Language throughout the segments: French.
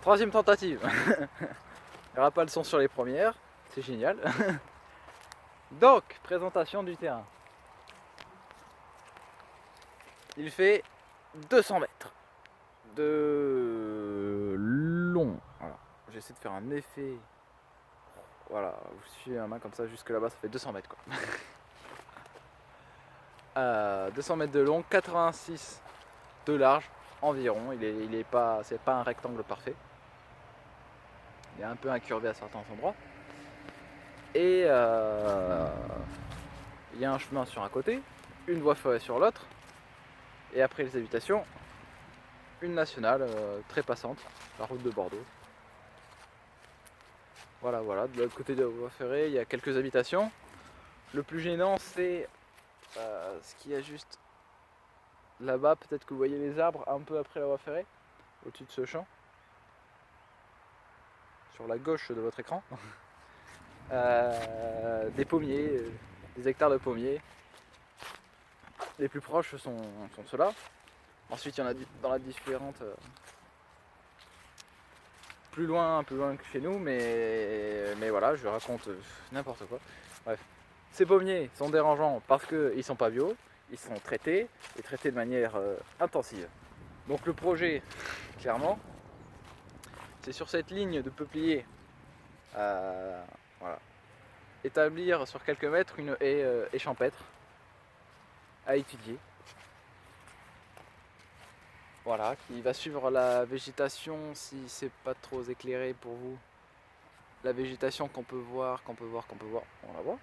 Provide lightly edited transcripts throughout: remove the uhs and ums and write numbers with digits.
Troisième tentative. Il n'y aura pas le son sur les premières, c'est génial. Donc, présentation du terrain. Il fait 200 mètres de long. Voilà. J'essaie de faire un effet. Voilà, vous suivez ma main comme ça jusque là-bas, ça fait 200 mètres quoi. 200 mètres de long, 86 de large environ. C'est pas un rectangle parfait. Il est un peu incurvé à certains endroits. Et il y a un chemin sur un côté, une voie ferrée sur l'autre. Et après les habitations, une nationale très passante, la route de Bordeaux. Voilà, de l'autre côté de la voie ferrée, il y a quelques habitations. Le plus gênant, c'est ce qu'il y a juste là-bas. Peut-être que vous voyez les arbres un peu après la voie ferrée, au-dessus de ce champ, sur la gauche de votre écran. Des pommiers, des hectares de pommiers. Les plus proches sont ceux-là. Ensuite, il y en a dans la différente. Plus loin que chez nous, mais voilà, je raconte n'importe quoi. Bref, ces pommiers sont dérangeants parce qu'ils sont pas bio, ils sont traités, et traités de manière intensive. Donc le projet, clairement, c'est sur cette ligne de peuplier, voilà, établir sur quelques mètres une haie champêtre à étudier. Voilà, qui va suivre la végétation si c'est pas trop éclairé pour vous. La végétation qu'on peut voir. On la voit.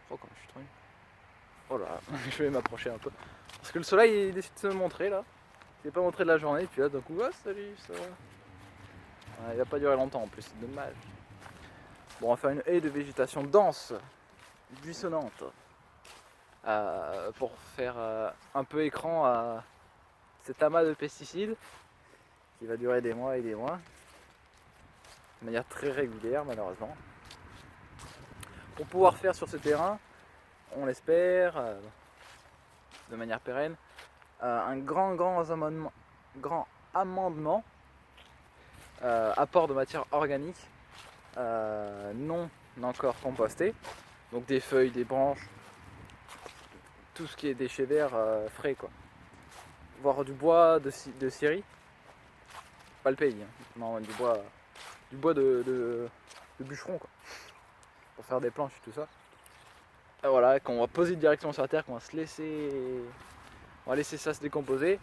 Oh, comme je suis trop nul. Oh là, je vais m'approcher un peu. Parce que le soleil il décide de se montrer là. Il n'est pas montré de la journée, puis là d'un coup, ah salut, ça va. Il va pas durer longtemps en plus, c'est dommage. Bon, on va faire une haie de végétation dense, buissonnante. Pour faire un peu écran à cet amas de pesticides qui va durer des mois et des mois. De manière très régulière malheureusement. Pour pouvoir faire sur ce terrain, on l'espère, de manière pérenne, un grand amendement, apport de matière organique non encore compostée, donc des feuilles, des branches, tout ce qui est déchets verts frais quoi. Voire du bois de scierie, pas le pays, hein. Non, du bois de bûcheron quoi, pour faire des planches et tout ça. Et voilà, qu'on va poser directement sur la terre, qu'on va on va laisser ça se décomposer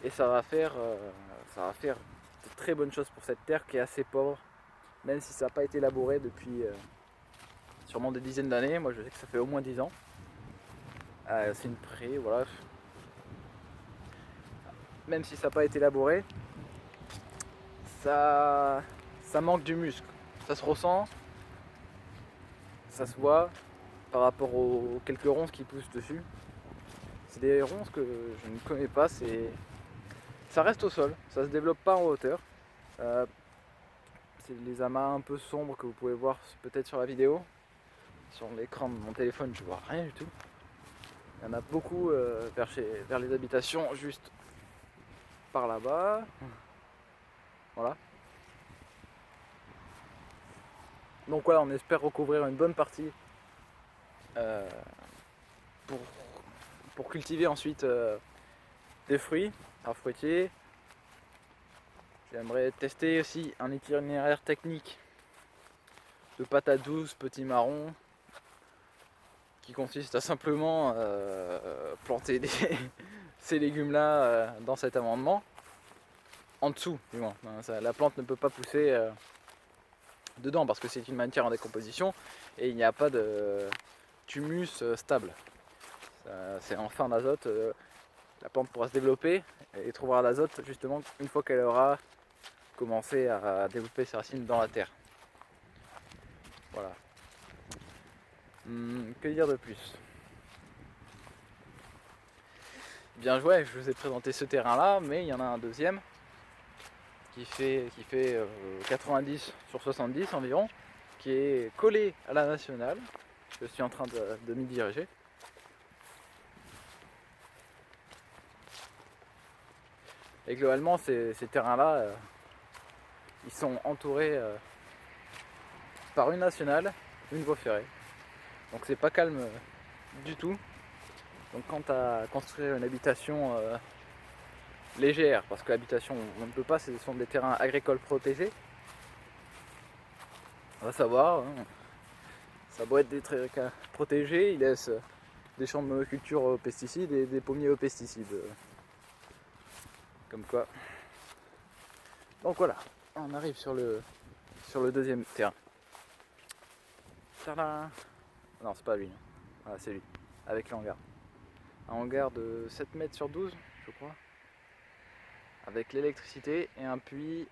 et ça va faire de très bonnes choses pour cette terre qui est assez pauvre, même si ça n'a pas été labouré depuis sûrement des dizaines d'années. Moi je sais que ça fait au moins 10 ans. C'est une prairie, voilà. Même si ça n'a pas été labouré, ça manque du muscle. Ça se ressent, ça se voit par rapport aux quelques ronces qui poussent dessus. C'est des ronces que je ne connais pas, ça reste au sol, ça se développe pas en hauteur. C'est les amas un peu sombres que vous pouvez voir peut-être sur la vidéo. Sur l'écran de mon téléphone, je vois rien du tout. Il y en a beaucoup vers les habitations, juste par là-bas. Voilà. Donc voilà, on espère recouvrir une bonne partie pour cultiver ensuite des fruits, arbres fruitiers. J'aimerais tester aussi un itinéraire technique de patates douces, petits marrons, qui consiste à simplement planter ces légumes-là dans cet amendement. En dessous, du moins. La plante ne peut pas pousser dedans parce que c'est une matière en décomposition et il n'y a pas de humus stable. C'est en fin d'azote. La plante pourra se développer et trouvera l'azote justement une fois qu'elle aura commencé à développer ses racines dans la terre. Voilà. Que dire de plus? Bien joué, je vous ai présenté ce terrain là, mais il y en a un deuxième qui fait 90 sur 70 environ, qui est collé à la nationale. Je suis en train de m'y diriger. Et globalement, ces terrains-là, Ils sont entourés par une nationale, une voie ferrée. Donc c'est pas calme du tout. Donc quand tu as construire une habitation légère, parce que l'habitation on ne peut pas, ce sont des terrains agricoles protégés. On va savoir, hein, ça doit être des terrains protégés, ils laissent des champs de monoculture aux pesticides et des pommiers aux pesticides. Comme quoi. Donc voilà, on arrive sur le deuxième terrain. Tadam! Non, c'est pas lui. Voilà, c'est lui. Avec le hangar. Un hangar de 7 mètres sur 12, je crois. Avec l'électricité et un puits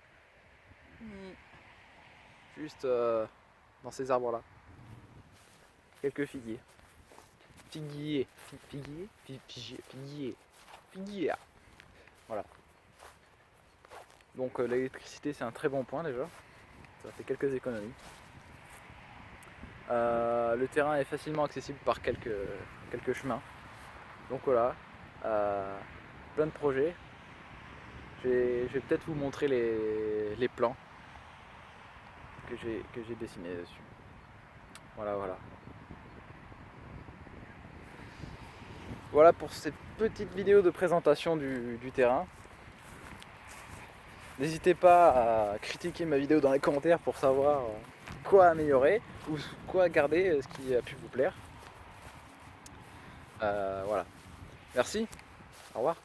juste dans ces arbres là. Quelques figuiers. Figuier. Figuier. Figuier. Figuier. Voilà. Donc l'électricité c'est un très bon point déjà. Ça fait quelques économies. Le terrain est facilement accessible par quelques chemins. Donc voilà, plein de projets. Je vais peut-être vous montrer les plans que j'ai dessinés dessus. Voilà. Voilà pour cette petite vidéo de présentation du terrain. N'hésitez pas à critiquer ma vidéo dans les commentaires pour savoir quoi améliorer ou quoi garder, ce qui a pu vous plaire. Voilà. Merci. Au revoir.